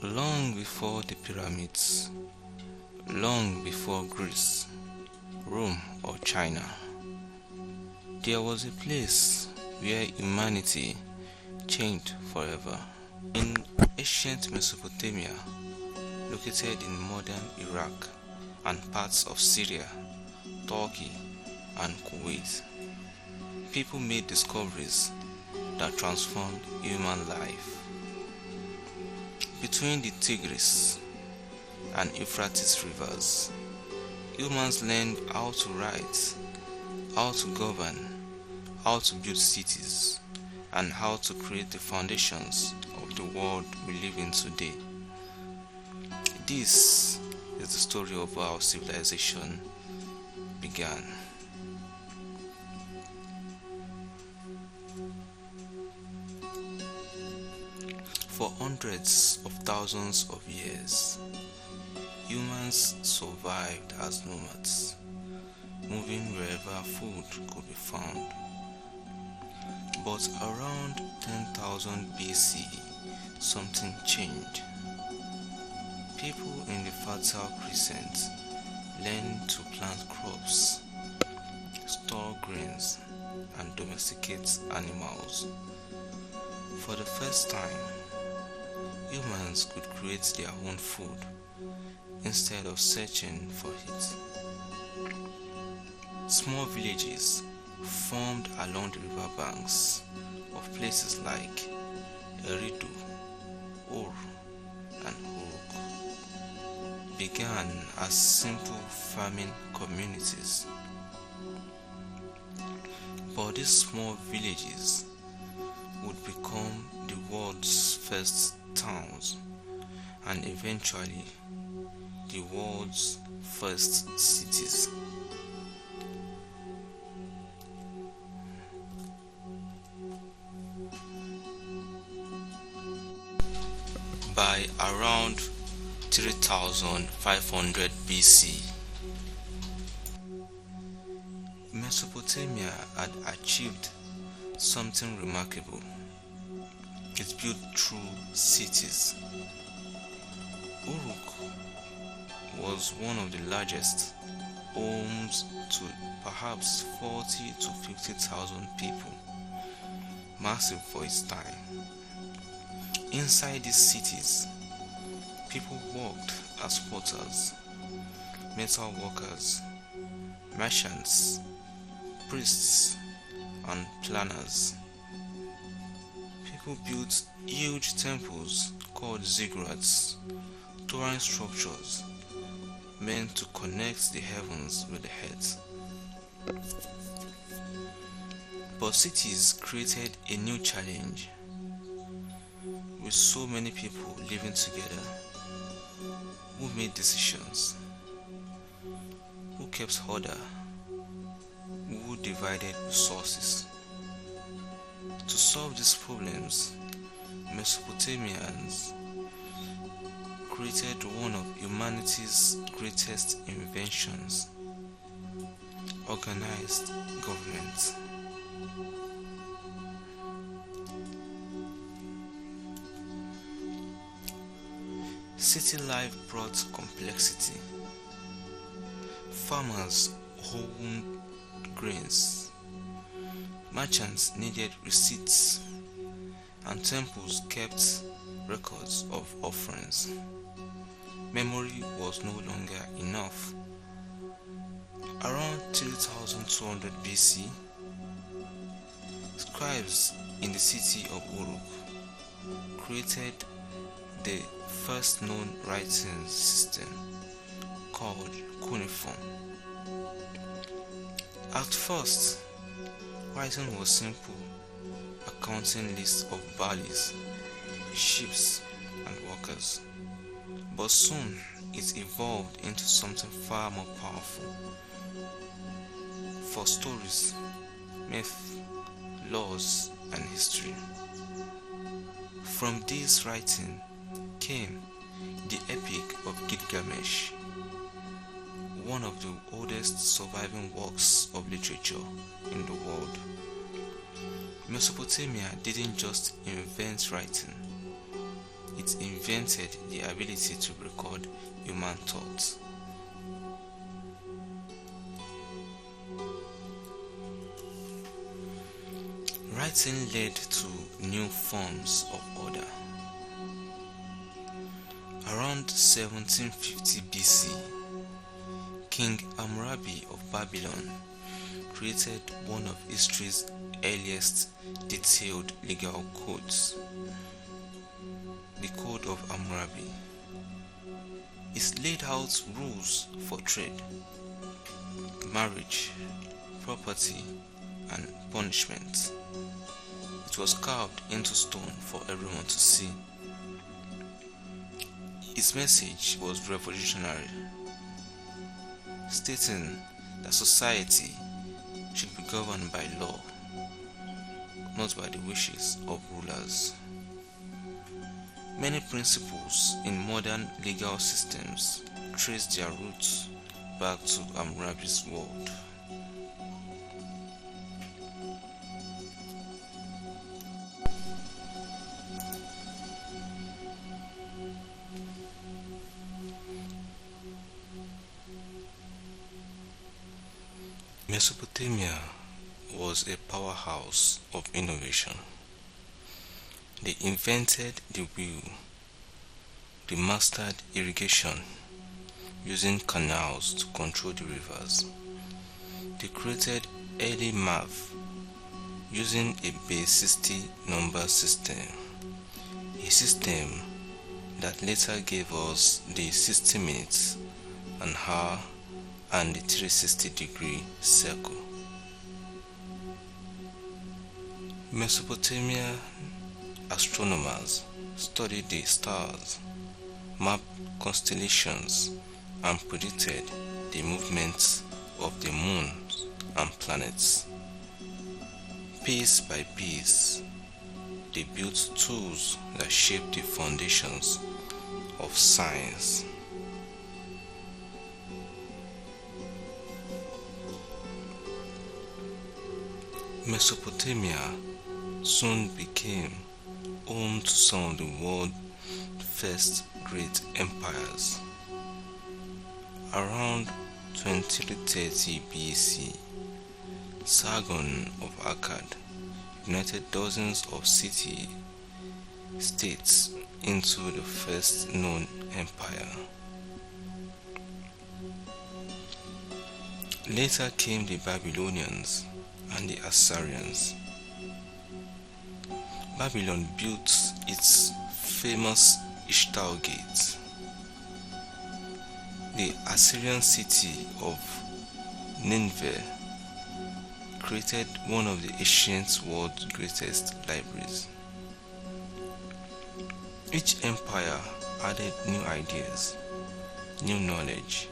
Long before the pyramids, long before Greece, Rome, or China, there was a place where humanity changed forever. In ancient Mesopotamia, located in modern Iraq and parts of Syria, Turkey, and Kuwait, people made discoveries that transformed human life. Between the Tigris and Euphrates rivers, humans learned how to write, how to govern, how to build cities, and how to create the foundations of the world we live in today. This is the story of how civilization began. For hundreds of thousands of years, humans survived as nomads, moving wherever food could be found. But around 10,000 BCE, something changed. People in the Fertile Crescent learned to plant crops, store grains, and domesticate animals. For the first time, humans could create their own food instead of searching for it. Small villages formed along the river banks of places like Eridu, Ur, and Uruk began as simple farming communities. But these small villages would become the world's first towns and eventually the world's first cities. By around 3500 BC, Mesopotamia had achieved something remarkable. It built true cities. Uruk was one of the largest, homes to perhaps 40 to 50,000 people, massive for its time. Inside these cities, people worked as potters, metal workers, merchants, priests, and planners. People built huge temples called ziggurats, towering structures meant to connect the heavens with the earth. But cities created a new challenge. With so many people living together, who made decisions, who kept order, who divided resources? To solve these problems, Mesopotamians created one of humanity's greatest inventions: organized government. City life brought complexity. Farmers owned grains, merchants needed receipts, and temples kept records of offerings. Memory was no longer enough. Around 3200 BC, scribes in the city of Uruk created the first known writing system, called cuneiform. At first, writing was simple, accounting lists of barleys, sheep, and workers. But soon it evolved into something far more powerful. For stories, myth, laws, and history. From this writing, became the Epic of Gilgamesh, one of the oldest surviving works of literature in the world. Mesopotamia didn't just invent writing, it invented the ability to record human thoughts. Writing led to new forms of order. Around 1750 BC, King Hammurabi of Babylon created one of history's earliest detailed legal codes, the Code of Hammurabi. It laid out rules for trade, marriage, property, and punishment. It was carved into stone for everyone to see. Its message was revolutionary, stating that society should be governed by law, not by the wishes of rulers. Many principles in modern legal systems trace their roots back to Hammurabi's world. Mesopotamia was a powerhouse of innovation. They invented the wheel, they mastered irrigation using canals to control the rivers. They created early math using a base 60 number system, a system that later gave us the 60 minutes, an hour, and the 360-degree circle. Mesopotamia astronomers studied the stars, mapped constellations, and predicted the movements of the moons and planets. Piece by piece, they built tools that shaped the foundations of science. Mesopotamia soon became home to some of the world's first great empires. Around 2330 BC, Sargon of Akkad united dozens of city-states into the first known empire. Later came the Babylonians and the Assyrians. Babylon built its famous Ishtar Gate. The Assyrian city of Nineveh created one of the ancient world's greatest libraries. Each empire added new ideas, new knowledge,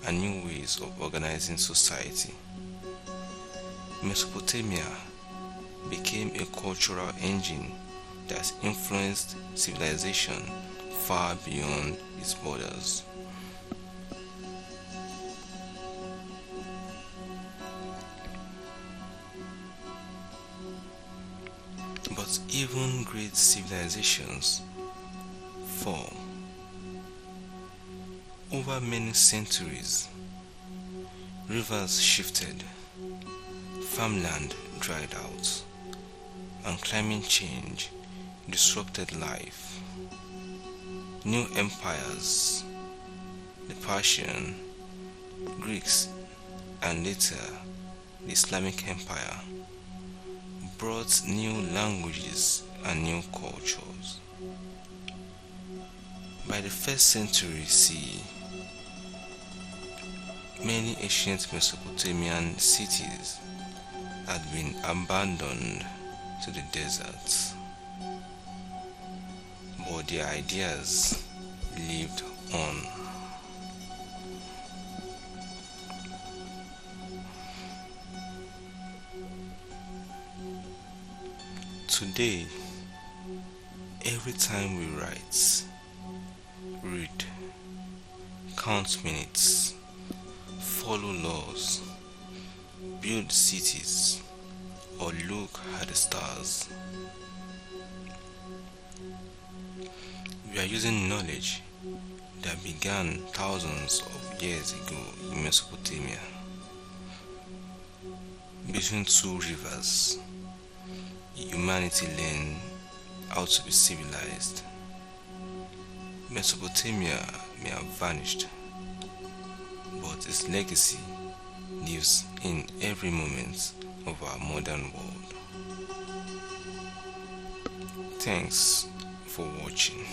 and new ways of organizing society. Mesopotamia became a cultural engine that influenced civilization far beyond its borders. But even great civilizations fall. Over many centuries, rivers shifted, farmland dried out, and climate change disrupted life. New empires, the Persian, Greeks, and later the Islamic Empire, brought new languages and new cultures. By the 1st century CE, many ancient Mesopotamian cities had been abandoned to the deserts, but their ideas lived on. Today, every time we write, Read, count minutes, follow laws, build cities, or look at the stars. We are using knowledge that began thousands of years ago in Mesopotamia. Between two rivers, humanity learned how to be civilized. Mesopotamia may have vanished, but its legacy lives in every moment of our modern world. Thanks for watching.